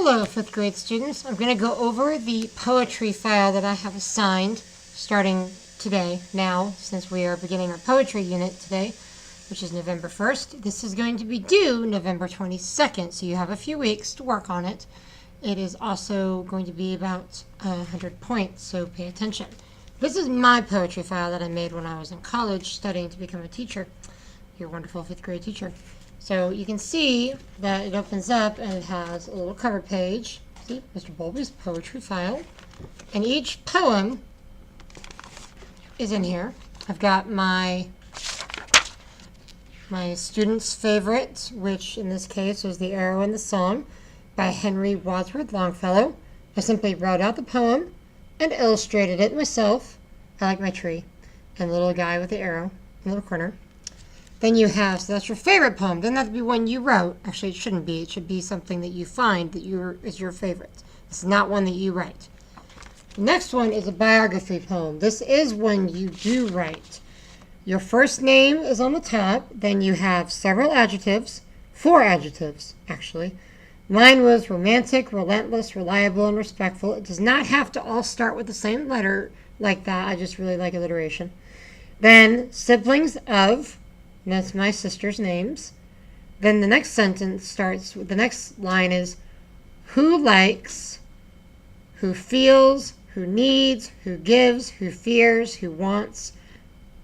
Hello, 5th grade students. I'm going to go over the poetry file that I have assigned starting today, now, since we are beginning our poetry unit today, which is November 1st. This is going to be due November 22nd, so you have a few weeks to work on it. It is also going to be about 100 points, so pay attention. This is my poetry file that I made when I was in college studying to become a teacher, your wonderful 5th grade teacher. So you can see that it opens up and it has a little cover page. See, Mr. Bulby's poetry file. And each poem is in here. I've got my student's favorite, which in this case was The Arrow in the Song by Henry Wadsworth Longfellow. I simply wrote out the poem and illustrated it myself. I like my tree and the little guy with the arrow in the little corner. Then you have, so that's your favorite poem. Doesn't have to be one you wrote. Actually, it shouldn't be. It should be something that you find that is your favorite. It's not one that you write. The next one is a biography poem. This is one you do write. Your first name is on the top. Then you have several adjectives. 4 adjectives, actually. Mine was romantic, relentless, reliable, and respectful. It does not have to all start with the same letter like that. I just really like alliteration. Then siblings of... and that's my sister's names. Then the next sentence starts with the next line is who likes, who feels, who needs, who gives, who fears, who wants,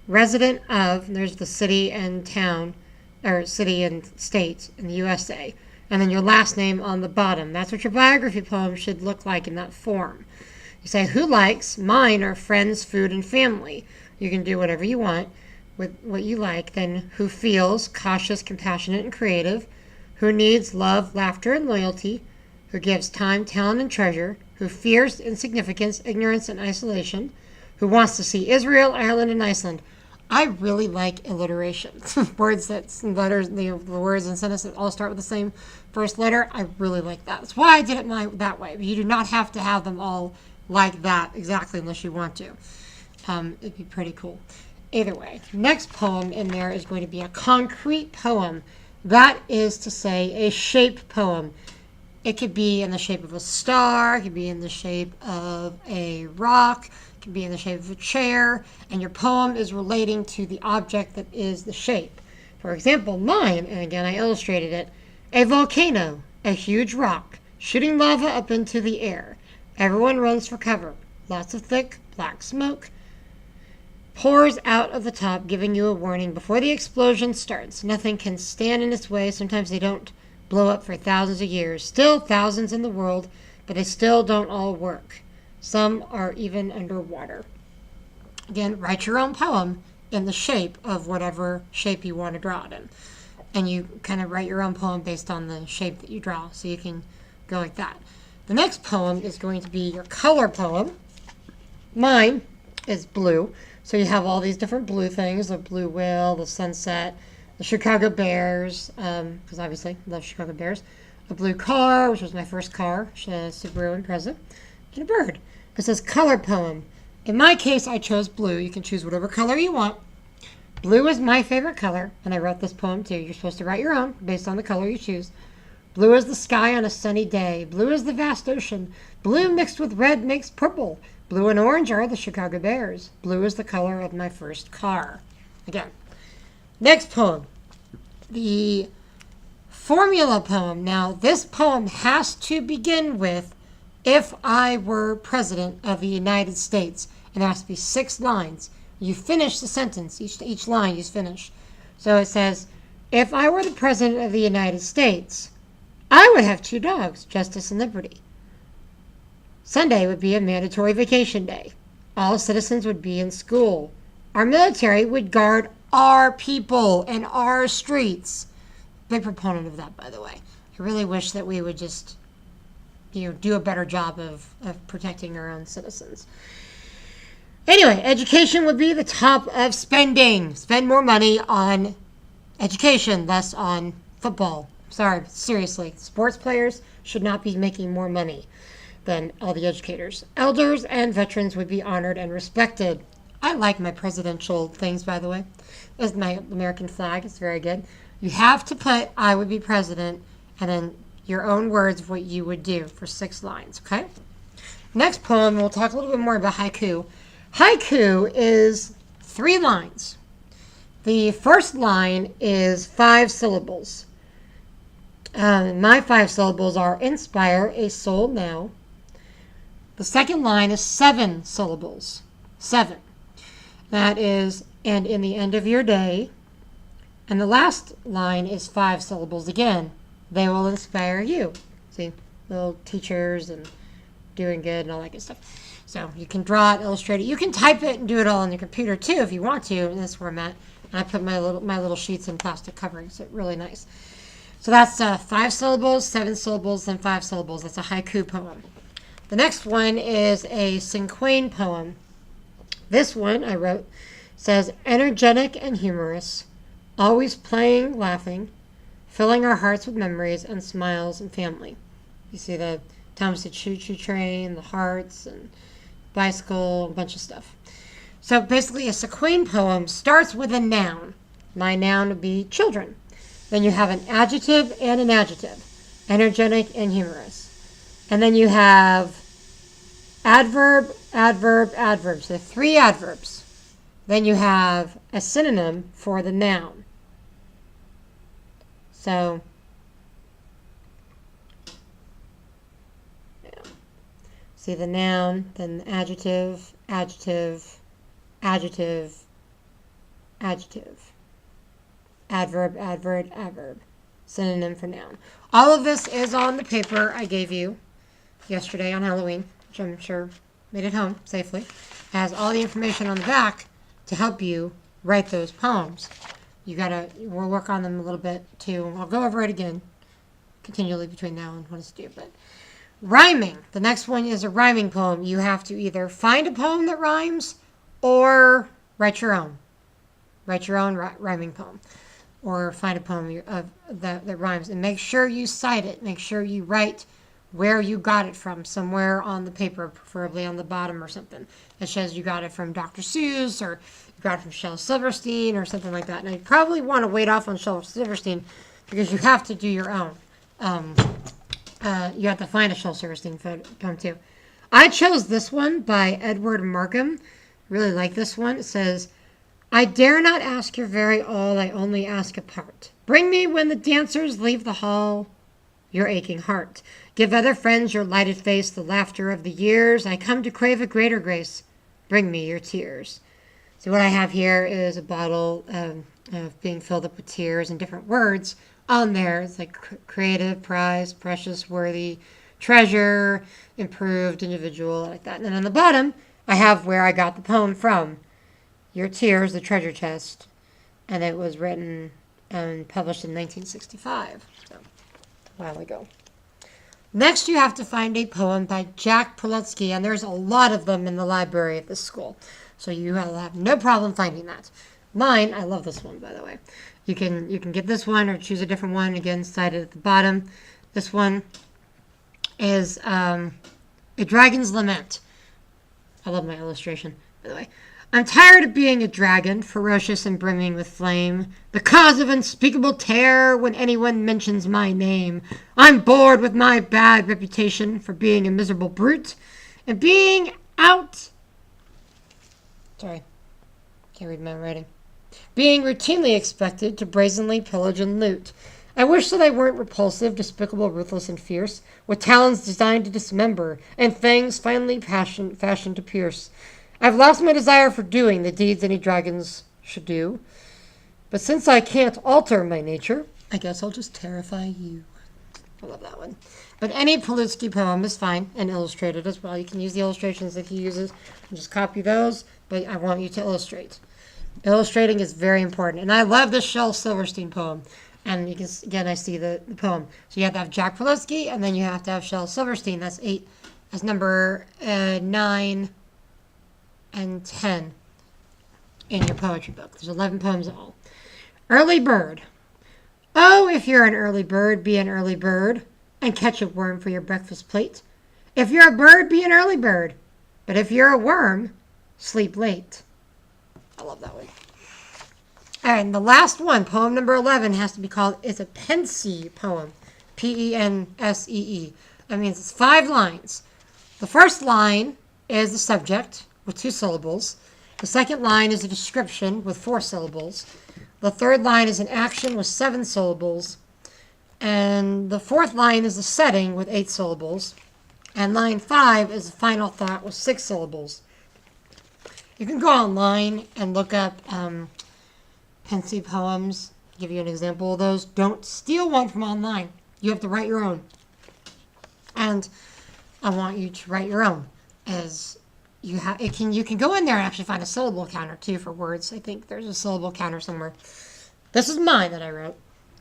resident of, and there's the city and town, or city and state in the USA. And then your last name on the bottom. That's what your biography poem should look like in that form. You say who likes, mine are friends, food, and family. You can do whatever you want with what you like. Then who feels, cautious, compassionate, and creative, who needs love, laughter, and loyalty, who gives time, talent, and treasure, who fears insignificance, ignorance, and isolation, who wants to see Israel, Ireland, and Iceland. I really like alliteration. Words letters, the words and sentences that all start with the same first letter. I really like that. That's why I did it that way. But you do not have to have them all like that exactly unless you want to. It'd be pretty cool. Either way, next poem in there is going to be a concrete poem. That is to say, a shape poem. It could be in the shape of a star, it could be in the shape of a rock, it could be in the shape of a chair, and your poem is relating to the object that is the shape. For example, mine, and again I illustrated it, a volcano, a huge rock, shooting lava up into the air. Everyone runs for cover. Lots of thick, black smoke pours out of the top, giving you a warning before the explosion starts. Nothing can stand in its way. Sometimes they don't blow up for thousands of years. Still thousands in the world, but they still don't all work. Some are even underwater. Again, write your own poem in the shape of whatever shape you want to draw it in. And you kind of write your own poem based on the shape that you draw, so you can go like that. The next poem is going to be your color poem. Mine is blue. So you have all these different blue things, the blue whale, the sunset, the Chicago Bears, because obviously I love Chicago Bears, a blue car, which was my first car, Subaru Impreza, and a bird. It says color poem. In my case, I chose blue. You can choose whatever color you want. Blue is my favorite color, and I wrote this poem too. You're supposed to write your own based on the color you choose. Blue is the sky on a sunny day. Blue is the vast ocean. Blue mixed with red makes purple. Blue and orange are the Chicago Bears. Blue is the color of my first car. Again. Next poem. The formula poem. Now, this poem has to begin with, if I were president of the United States. And there has to be 6 lines. You finish the sentence. Each line you finish. So it says, if I were the president of the United States, I would have 2 dogs, Justice and Liberty. Sunday would be a mandatory vacation day. All citizens would be in school. Our military would guard our people and our streets. Big proponent of that, by the way. I really wish that we would just, do a better job of protecting our own citizens. Anyway, education would be the top of spending. Spend more money on education, less on football. Sorry, but seriously, sports players should not be making more money than all the educators. Elders and veterans would be honored and respected. I like my presidential things, by the way. It's my American flag. It's very good. You have to put I would be president and then your own words of what you would do for 6 lines, okay? Next poem, we'll talk a little bit more about haiku. Haiku is 3 lines. The first line is 5 syllables. My 5 syllables are inspire a soul now. The second line is 7 syllables. 7. That is, and in the end of your day. And the last line is 5 syllables again. They will inspire you. See, little teachers and doing good and all that good stuff. So you can draw it, illustrate it. You can type it and do it all on your computer too if you want to in this format. And I put my little sheets in plastic covering, so it's really nice. So that's 5 syllables, 7 syllables, and 5 syllables. That's a haiku poem. The next one is a Cinquain poem. This one I wrote says, energetic and humorous, always playing, laughing, filling our hearts with memories and smiles and family. You see the Thomas the Choo-Choo Train, the hearts, and bicycle, a bunch of stuff. So basically a Cinquain poem starts with a noun. My noun would be children. Then you have an adjective and an adjective, energetic and humorous. And then you have adverb, adverb, adverb. So 3 adverbs. Then you have a synonym for the noun. So, see the noun, then the adjective, adjective, adjective, adjective. Adverb, adverb, adverb. Synonym for noun. All of this is on the paper I gave you yesterday on Halloween, which I'm sure made it home safely. It has all the information on the back to help you write those poems. We'll work on them a little bit too. I'll go over it again continually between now and when it's due. But rhyming. The next one is a rhyming poem. You have to either find a poem that rhymes or write your own. Write your own rhyming poem. Or find a poem that rhymes. And make sure you cite it. Make sure you write where you got it from, somewhere on the paper, preferably on the bottom or something. That shows you got it from Dr. Seuss or you got it from Shel Silverstein or something like that. And I probably want to wait off on Shel Silverstein because you have to do your own. You have to find a Shel Silverstein poem too. I chose this one by Edward Markham. Really like this one. It says, I dare not ask your very all, I only ask a part. Bring me when the dancers leave the hall your aching heart. Give other friends your lighted face, the laughter of the years. I come to crave a greater grace. Bring me your tears. So what I have here is a bottle of being filled up with tears and different words on there. It's like creative, prize, precious, worthy, treasure, improved, individual, like that. And then on the bottom, I have where I got the poem from. Your Tears, the Treasure Chest. And it was written and published in 1965. So, a while ago. Next, you have to find a poem by Jack Prelutsky, and there's a lot of them in the library at this school. So you will have no problem finding that. Mine, I love this one, by the way. You can get this one or choose a different one. Again, cited at the bottom. This one is A Dragon's Lament. I love my illustration, by the way. I'm tired of being a dragon, ferocious and brimming with flame, the cause of unspeakable terror when anyone mentions my name. I'm bored with my bad reputation for being a miserable brute and being out... Sorry, can't read my writing. Being routinely expected to brazenly pillage and loot. I wish that I weren't repulsive, despicable, ruthless, and fierce, with talons designed to dismember and fangs finely fashioned to pierce. I've lost my desire for doing the deeds any dragons should do. But since I can't alter my nature, I guess I'll just terrify you. I love that one. But any Prelutsky poem is fine and illustrated as well. You can use the illustrations that he uses and just copy those, but I want you to illustrate. Illustrating is very important. And I love this Shel Silverstein poem. And you can, again, I see the poem. So you have to have Jack Prelutsky, and then you have to have Shel Silverstein. That's 8. That's number 9 and 10 in your poetry book. There's 11 poems all. Early bird. Oh, if you're an early bird, be an early bird and catch a worm for your breakfast plate. If you're a bird, be an early bird. But if you're a worm, sleep late. I love that one. All right, and the last one, poem number 11, has to be called, it's a Pensee poem. Pensee. That means it's 5 lines. The first line is the subject with 2 syllables. The second line is a description with 4 syllables. The third line is an action with 7 syllables. And the fourth line is the setting with 8 syllables. And line 5 is the final thought with 6 syllables. You can go online and look up Pensee poems. I'll give you an example of those. Don't steal one from online. You have to write your own. And I want you to write your own. As you can go in there and actually find a syllable counter too for words. I think there's a syllable counter somewhere. This is mine that I wrote.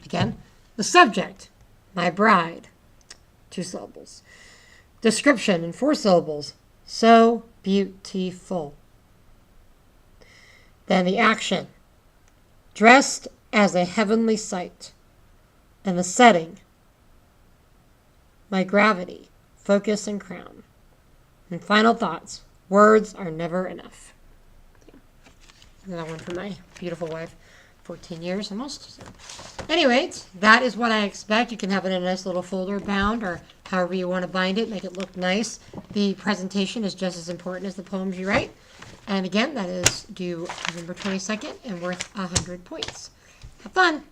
Again, the subject, my bride, 2 syllables. Description in 4 syllables, so beautiful. Then the action, dressed as a heavenly sight. And the setting, my gravity, focus and crown. And final thoughts, words are never enough. That one for my beautiful wife, 14 years almost. So. Anyways, that is what I expect. You can have it in a nice little folder bound or however you want to bind it, make it look nice. The presentation is just as important as the poems you write. And again, that is due November 22nd and worth 100 points. Have fun!